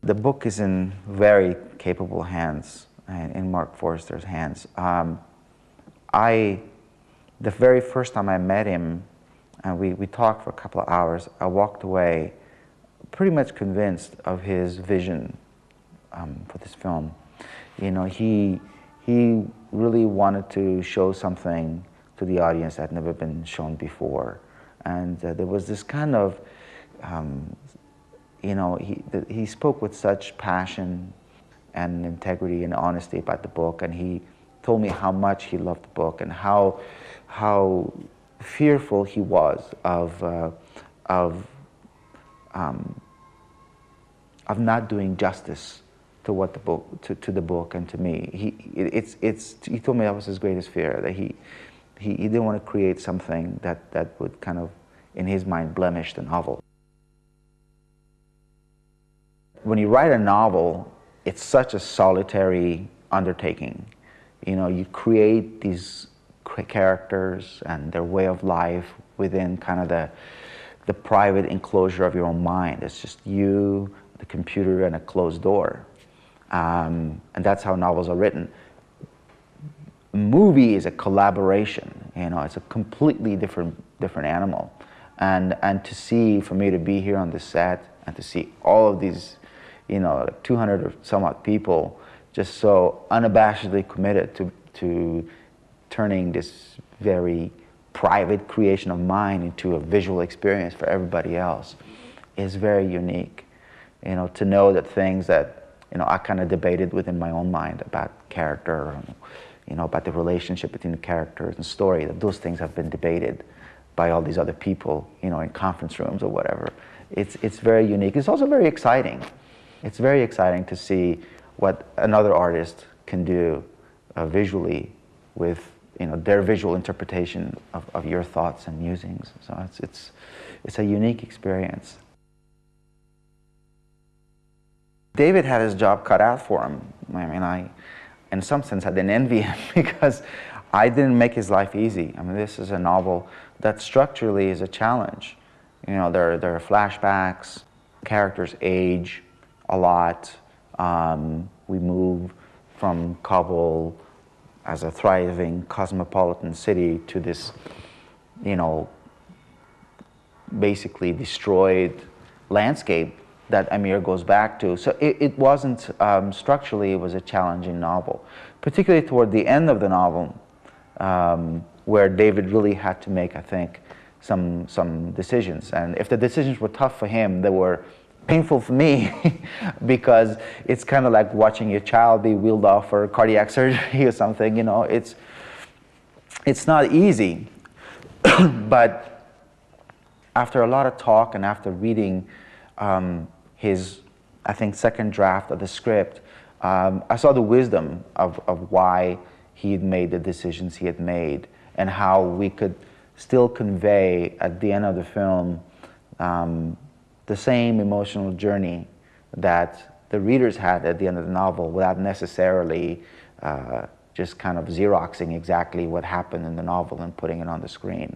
the book is in very capable hands, in Mark Forster's hands. The very first time I met him, and we talked for a couple of hours, I walked away pretty much convinced of his vision for this film. You know, he really wanted to show something to the audience that had never been shown before. And there was this kind of, you know, he spoke with such passion and integrity and honesty about the book, and he told me how much he loved the book and how fearful he was of not doing justice to what the book, to the book and to me. He told me that was his greatest fear, that he didn't want to create something that would kind of, in his mind, blemish the novel. When you write a novel, it's such a solitary undertaking. You know, you create these characters and their way of life within kind of the private enclosure of your own mind. It's just you, the computer, and a closed door. And that's how novels are written. A movie is a collaboration. You know, it's a completely different animal. And to see, for me to be here on the set and to see all of these, you know, like 200 or some odd people just so unabashedly committed to turning this very private creation of mine into a visual experience for everybody else is very unique. You know, to know that things that, you know, I kind of debated within my own mind about character, you know, about the relationship between the characters and story, that those things have been debated by all these other people, you know, in conference rooms or whatever. It's very unique. It's also very exciting. It's very exciting to see what another artist can do visually with, you know, their visual interpretation of your thoughts and musings. So it's a unique experience. David had his job cut out for him. I mean, I, in some sense, I didn't envy him because I didn't make his life easy. I mean, this is a novel that structurally is a challenge. You know, there are flashbacks, characters age a lot. We move from Kabul as a thriving cosmopolitan city to this, you know, basically destroyed landscape that Amir goes back to. So it wasn't, structurally, it was a challenging novel, particularly toward the end of the novel, where David really had to make, I think, some decisions. And if the decisions were tough for him, they were painful for me because it's kind of like watching your child be wheeled off for cardiac surgery or something, you know. It's not easy. But after a lot of talk and after reading his, I think, second draft of the script, I saw the wisdom of why he had made the decisions he had made and how we could still convey at the end of the film the same emotional journey that the readers had at the end of the novel without necessarily just kind of Xeroxing exactly what happened in the novel and putting it on the screen.